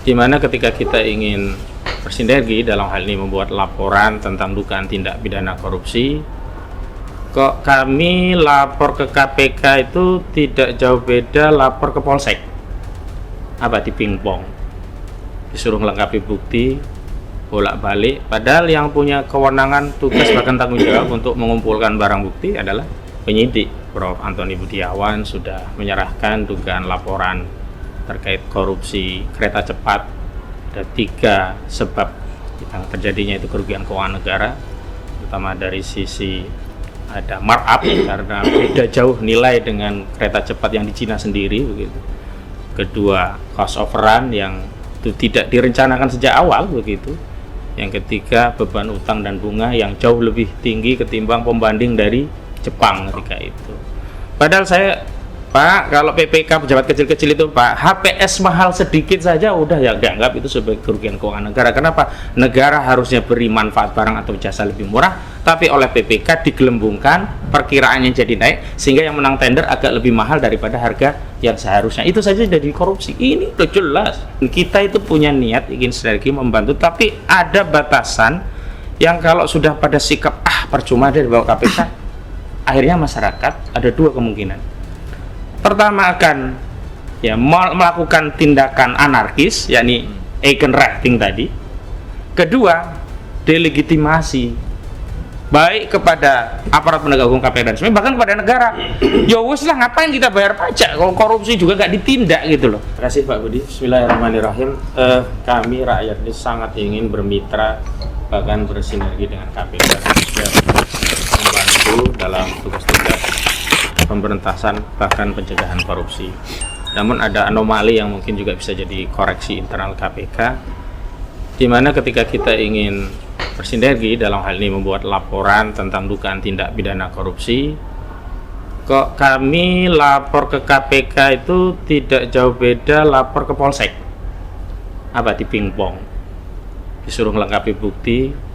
Dimana ketika kita ingin bersinergi dalam hal ini membuat laporan tentang dugaan tindak pidana korupsi, kok kami lapor ke KPK itu tidak jauh beda lapor ke Polsek. Apa di pingpong, disuruh melengkapi bukti, bolak-balik, padahal yang punya kewenangan, tugas bahkan tanggung jawab untuk mengumpulkan barang bukti adalah penyidik. Prof. Antoni Budiawan sudah menyerahkan dugaan laporan terkait korupsi kereta cepat. Ada 3 sebab yang terjadinya itu kerugian keuangan negara, terutama dari sisi ada markup karena beda jauh nilai dengan kereta cepat yang di Cina sendiri begitu. Kedua, cost of run yang itu tidak direncanakan sejak awal begitu. Yang ketiga, beban utang dan bunga yang jauh lebih tinggi ketimbang pembanding dari Jepang ketika itu. Padahal Pak, kalau PPK pejabat kecil-kecil itu Pak, HPS mahal sedikit saja udah ya dianggap itu sebagai kerugian keuangan negara. Kenapa? Negara harusnya beri manfaat barang atau jasa lebih murah, tapi oleh PPK digelembungkan, perkiraannya jadi naik, sehingga yang menang tender agak lebih mahal daripada harga yang seharusnya. Itu saja jadi korupsi. Ini udah jelas. Kita itu punya niat ingin sinergi membantu, tapi ada batasan yang kalau sudah pada sikap percuma deh dibawa KPK, akhirnya masyarakat ada 2 kemungkinan. Pertama akan melakukan tindakan anarkis, yakni Eigenrechtting tadi. Kedua, delegitimasi baik kepada aparat penegak hukum KPK dan sebagainya, bahkan kepada negara. Ya wis lah, ngapain kita bayar pajak kalau korupsi juga gak ditindak gitu loh. Terima kasih Pak Budi. Bismillahirrahmanirrahim. Kami rakyat ini sangat ingin bermitra bahkan bersinergi dengan KPK supaya membantu dalam tugas-tugas pemberantasan bahkan pencegahan korupsi. Namun ada anomali yang mungkin juga bisa jadi koreksi internal KPK, di mana ketika kita ingin bersinergi dalam hal ini membuat laporan tentang dugaan tindak pidana korupsi, kok kami lapor ke KPK itu tidak jauh beda lapor ke Polsek. Apa di pingpong, disuruh melengkapi bukti,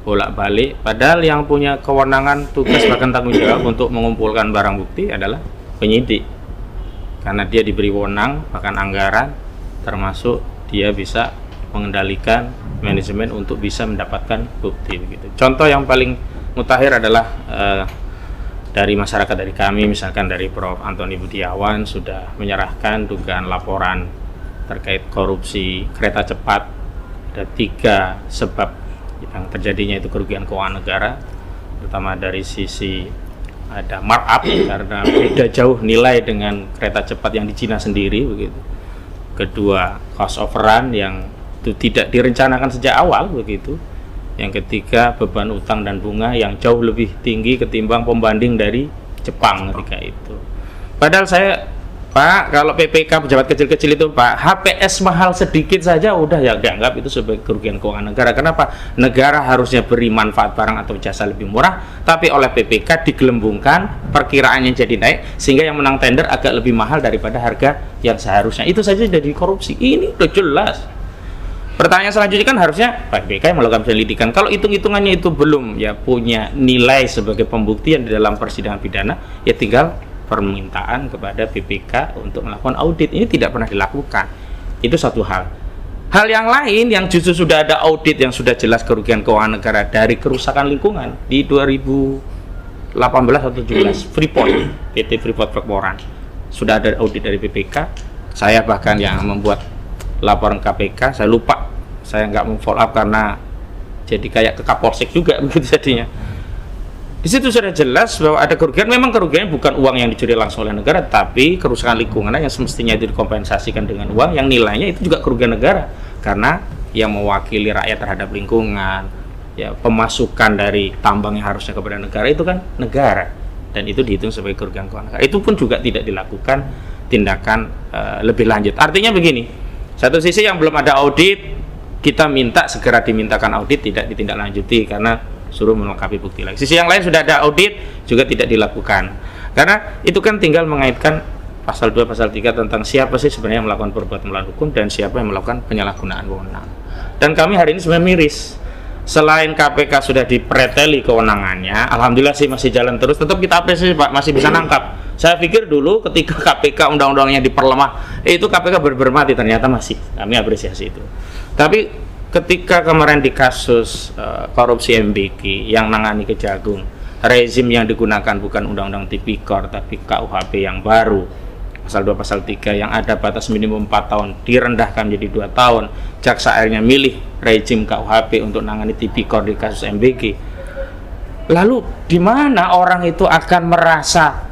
bolak-balik, padahal yang punya kewenangan, tugas bahkan tanggung jawab untuk mengumpulkan barang bukti adalah penyidik, karena dia diberi wewenang bahkan anggaran, termasuk dia bisa mengendalikan manajemen untuk bisa mendapatkan bukti begitu. Contoh yang paling mutakhir adalah dari masyarakat, dari kami, misalkan dari Prof. Antoni Budiawan sudah menyerahkan dugaan laporan terkait korupsi kereta cepat. Ada 3 sebab yang terjadinya itu kerugian keuangan negara, terutama dari sisi ada markup karena beda jauh nilai dengan kereta cepat yang di Cina sendiri begitu. Kedua, cost of run yang itu tidak direncanakan sejak awal begitu. Yang ketiga, beban utang dan bunga yang jauh lebih tinggi ketimbang pembanding dari Jepang ketika itu. Padahal Pak, kalau PPK pejabat kecil-kecil itu Pak, HPS mahal sedikit saja udah ya dianggap itu sebagai kerugian keuangan negara. Kenapa? Negara harusnya beri manfaat barang atau jasa lebih murah, tapi oleh PPK digelembungkan, perkiraannya jadi naik, sehingga yang menang tender agak lebih mahal daripada harga yang seharusnya. Itu saja jadi korupsi. Ini udah jelas. Pertanyaan selanjutnya kan harusnya PPK yang melakukan penyelidikan. Kalau hitung-hitungannya itu belum punya nilai sebagai pembuktian di dalam persidangan pidana, ya tinggal permintaan kepada BPK untuk melakukan audit. Ini tidak pernah dilakukan. Itu satu hal. Hal yang lain yang justru sudah ada audit yang sudah jelas kerugian keuangan negara dari kerusakan lingkungan di 2018 atau 17 Freeport, PT Freeport Pekmoran sudah ada audit dari BPK. Saya bahkan yang membuat laporan KPK, saya lupa, saya nggak follow up karena jadi kayak ke Kapolsek juga begitu jadinya. Di situ sudah jelas bahwa ada kerugian. Memang kerugiannya bukan uang yang dicuri langsung oleh negara, tapi kerusakan lingkungan yang semestinya itu dikompensasikan dengan uang yang nilainya itu juga kerugian negara, karena yang mewakili rakyat terhadap lingkungan, pemasukan dari tambang yang harusnya kepada negara itu kan negara, dan itu dihitung sebagai kerugian keuangan negara. Itu pun juga tidak dilakukan tindakan lebih lanjut. Artinya begini, satu sisi yang belum ada audit, kita minta segera dimintakan audit, tidak ditindaklanjuti karena suruh melengkapi bukti lagi. Sisi yang lain sudah ada audit, juga tidak dilakukan, karena itu kan tinggal mengaitkan pasal 2, pasal 3 tentang siapa sih sebenarnya yang melakukan perbuatan melawan hukum dan siapa yang melakukan penyalahgunaan wewenang. Dan kami hari ini sebenarnya miris, selain KPK sudah dipreteli kewenangannya, alhamdulillah sih masih jalan terus, tetap kita apresiasi Pak, masih bisa nangkap Saya pikir dulu ketika KPK undang-undangnya diperlemah, itu KPK bermati, ternyata masih. Kami apresiasi itu. Tapi ketika kemarin di kasus korupsi MBK yang nangani Kejagung, rezim yang digunakan bukan undang-undang tipikor tapi KUHP yang baru, pasal 2 pasal 3 yang ada batas minimum 4 tahun direndahkan menjadi 2 tahun. Jaksa akhirnya milih rezim KUHP untuk nangani tipikor di kasus MBK. Lalu di mana orang itu akan merasa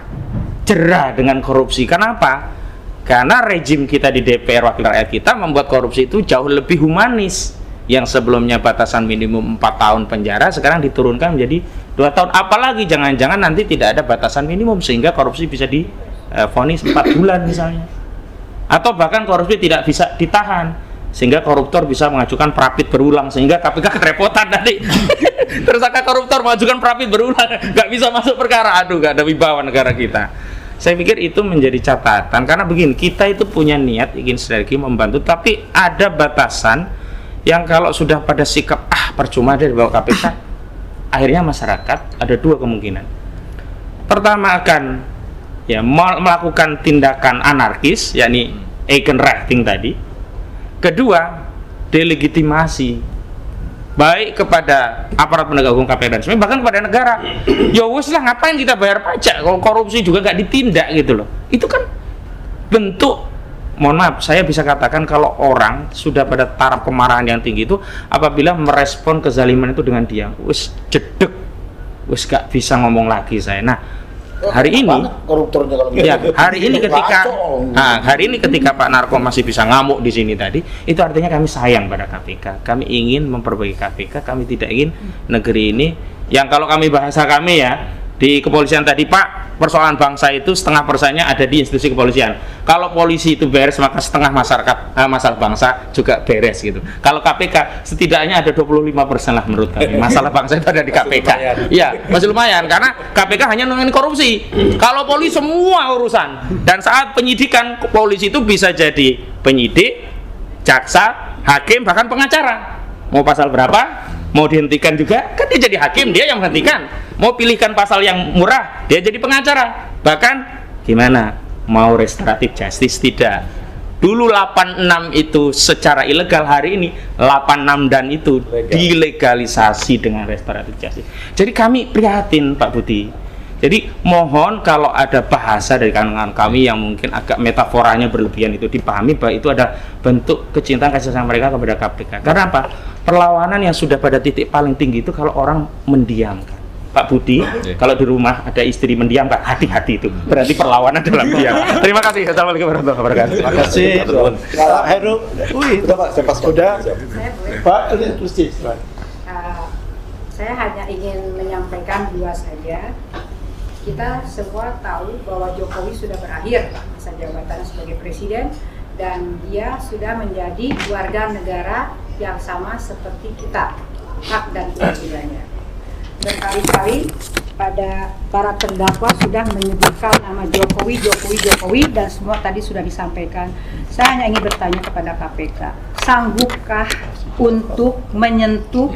jerah dengan korupsi? Kenapa? Karena rezim kita di DPR wakil rakyat kita membuat korupsi itu jauh lebih humanis. Yang sebelumnya batasan minimum 4 tahun penjara sekarang diturunkan menjadi 2 tahun. Apalagi jangan-jangan nanti tidak ada batasan minimum sehingga korupsi bisa vonis 4 bulan misalnya, atau bahkan korupsi tidak bisa ditahan sehingga koruptor bisa mengajukan prapit berulang sehingga KPK kerepotan nanti. Tersangka koruptor mengajukan prapit berulang, nggak bisa masuk perkara, aduh nggak ada wibawa negara kita. Saya pikir itu menjadi catatan karena begini, kita itu punya niat ingin sinergi membantu, tapi ada batasan yang kalau sudah pada sikap percuma deh dibawa KPK, akhirnya masyarakat ada 2 kemungkinan. Pertama akan melakukan tindakan anarkis, yakni Eigenrechting tadi. Kedua, delegitimasi baik kepada aparat penegak hukum KPK dan sebagainya, bahkan kepada negara. Ya wes lah, ngapain kita bayar pajak kalau korupsi juga nggak ditindak gitu loh. Itu kan bentuk, mohon maaf, saya bisa katakan kalau orang sudah pada taraf kemarahan yang tinggi itu apabila merespon kezaliman itu dengan diam, wes jedek, wes gak bisa ngomong lagi saya. Nah, hari ini koruptornya kalau gitu. Ya, hari ini ketika Pak Narko masih bisa ngamuk di sini tadi, itu artinya kami sayang pada KPK. Kami ingin memperbaiki KPK, kami tidak ingin negeri ini yang kalau kami bahasa kami ya di kepolisian tadi, Pak, persoalan bangsa itu setengah persennya ada di institusi kepolisian. Kalau polisi itu beres, maka setengah masalah bangsa juga beres gitu. Kalau KPK setidaknya ada 25% lah menurut kami. Masalah bangsa itu ada di KPK. Iya, masih lumayan karena KPK hanya nangani korupsi. Kalau polisi semua urusan. Dan saat penyidikan, polisi itu bisa jadi penyidik, jaksa, hakim, bahkan pengacara. Mau pasal berapa? Mau dihentikan juga, kan dia jadi hakim, dia yang menghentikan. Mau pilihkan pasal yang murah, dia jadi pengacara. Bahkan gimana? Mau restoratif justice? Tidak. Dulu 86 itu secara ilegal, hari ini 86 dan itu dilegalisasi dengan restoratif justice. Jadi kami prihatin Pak Budi. Jadi mohon kalau ada bahasa dari kalangan kami yang mungkin agak metaforanya berlebihan itu dipahami bahwa itu ada bentuk kecintaan kasih sayang mereka kepada KPK. Karena apa? Perlawanan yang sudah pada titik paling tinggi itu kalau orang mendiamkan. Pak Budi, kalau di rumah ada istri mendiamkan, hati-hati itu. Berarti perlawanan dalam diam. Terima kasih. Assalamualaikum warahmatullahi wabarakatuh. Terima kasih. Pak Heru, udah Pak, saya pas. Udah. Pak, saya hanya ingin menyampaikan 2 saja. Kita semua tahu bahwa Jokowi sudah berakhir masa jabatannya sebagai presiden dan dia sudah menjadi warga negara yang sama seperti kita, hak dan kewajibannya. Berkali-kali pada para terdakwa sudah menyebutkan nama Jokowi dan semua tadi sudah disampaikan. Saya hanya ingin bertanya kepada KPK, sanggupkah untuk menyentuh,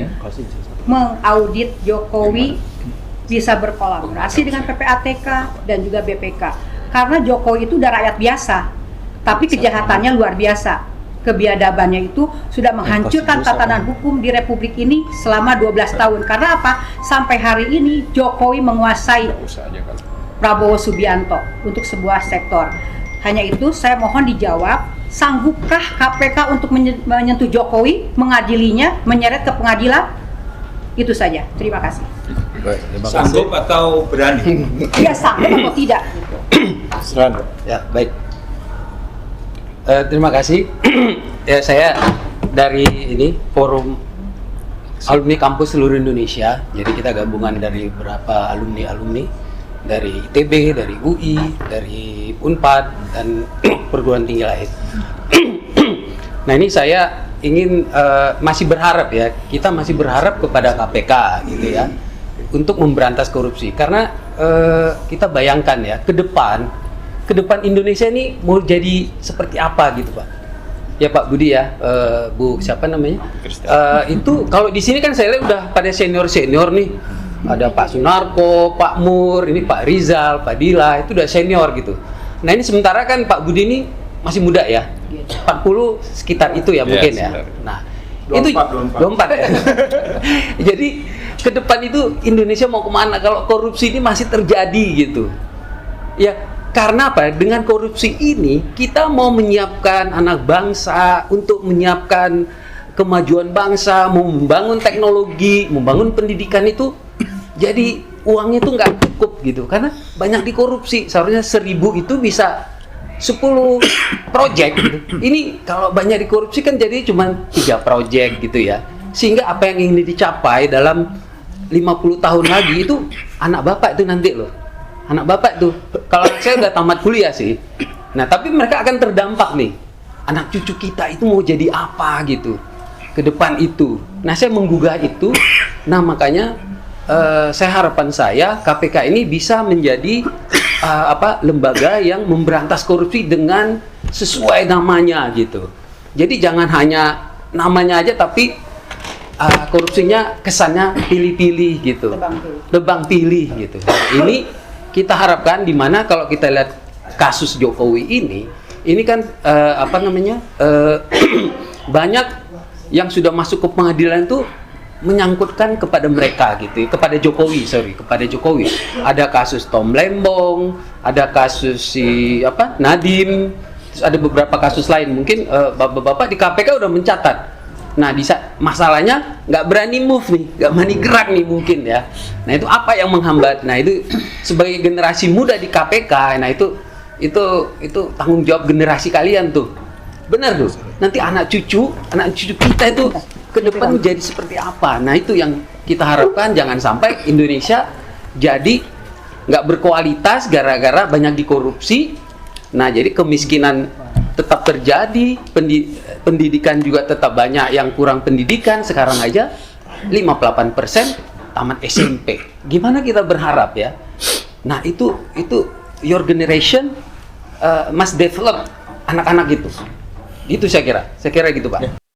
mengaudit Jokowi, bisa berkolaborasi dengan PPATK dan juga BPK, karena Jokowi itu udah rakyat biasa, tapi kejahatannya luar biasa. Kebiadabannya itu sudah menghancurkan tatanan hukum di Republik ini selama 12 tahun. Karena apa? Sampai hari ini Jokowi menguasai Prabowo Subianto untuk sebuah sektor. Hanya itu saya mohon dijawab, sanggupkah KPK untuk menyentuh Jokowi, mengadilinya, menyeret ke pengadilan? Itu saja. Terima kasih. Sanggup atau berani? Ya sanggup atau tidak? Ya, baik. Terima kasih. Ya, saya dari ini Forum Alumni Kampus Seluruh Indonesia. Jadi kita gabungan dari beberapa alumni dari ITB, dari UI, dari Unpad dan perguruan tinggi lain. Nah, ini saya ingin masih berharap ya, kita masih berharap kepada KPK gitu ya untuk memberantas korupsi, karena kita bayangkan ya ke depan Indonesia ini mau jadi seperti apa gitu Pak. Ya Pak Budi ya, Bu siapa namanya? Itu kalau di sini kan saya lihat udah pada senior nih, ada Pak Sunarko, Pak Mur, ini Pak Rizal, Pak Dila, itu udah senior gitu. Nah ini sementara kan Pak Budi ini masih muda ya, 40 sekitar itu ya mungkin ya. Nah 24 ya. Jadi ke depan itu Indonesia mau kemana kalau korupsi ini masih terjadi gitu? Ya karena apa? Dengan korupsi ini kita mau menyiapkan anak bangsa untuk menyiapkan kemajuan bangsa, mau membangun teknologi, membangun pendidikan itu, jadi uangnya itu nggak cukup gitu, karena banyak dikorupsi. Seharusnya 1000 itu bisa 10 project gitu. Ini kalau banyak dikorupsi kan jadi cuma 3 project gitu ya. Sehingga apa yang ingin dicapai dalam 50 tahun lagi itu anak bapak itu nanti loh. Anak bapak tuh, kalau anak saya udah tamat kuliah sih. Nah tapi mereka akan terdampak nih. Anak cucu kita itu mau jadi apa gitu ke depan itu. Nah saya menggugah itu. Nah makanya harapan saya KPK ini bisa menjadi lembaga yang memberantas korupsi dengan sesuai namanya gitu. Jadi jangan hanya namanya aja tapi korupsinya kesannya pilih-pilih gitu. Tebang pilih gitu. Ini kita harapkan di mana kalau kita lihat kasus Jokowi ini kan banyak yang sudah masuk ke pengadilan itu menyangkutkan kepada mereka gitu, kepada Jokowi. Ada kasus Tom Lembong, ada kasus si Nadiem, terus ada beberapa kasus lain. Mungkin bapak-bapak di KPK udah mencatat. Nah, masalahnya nggak berani move nih, nggak berani gerak nih mungkin ya. Nah itu apa yang menghambat? Nah itu sebagai generasi muda di KPK, nah itu tanggung jawab generasi kalian tuh. Benar tuh. Nanti anak cucu kita itu ke depan jadi seperti apa? Nah itu yang kita harapkan, jangan sampai Indonesia jadi nggak berkualitas gara-gara banyak dikorupsi. Nah jadi kemiskinan tetap terjadi, pendidikan juga tetap banyak yang kurang pendidikan. Sekarang aja 58% tamat SMP. Gimana kita berharap ya? Nah itu your generation must develop anak-anak gitu. Itu saya kira gitu Pak.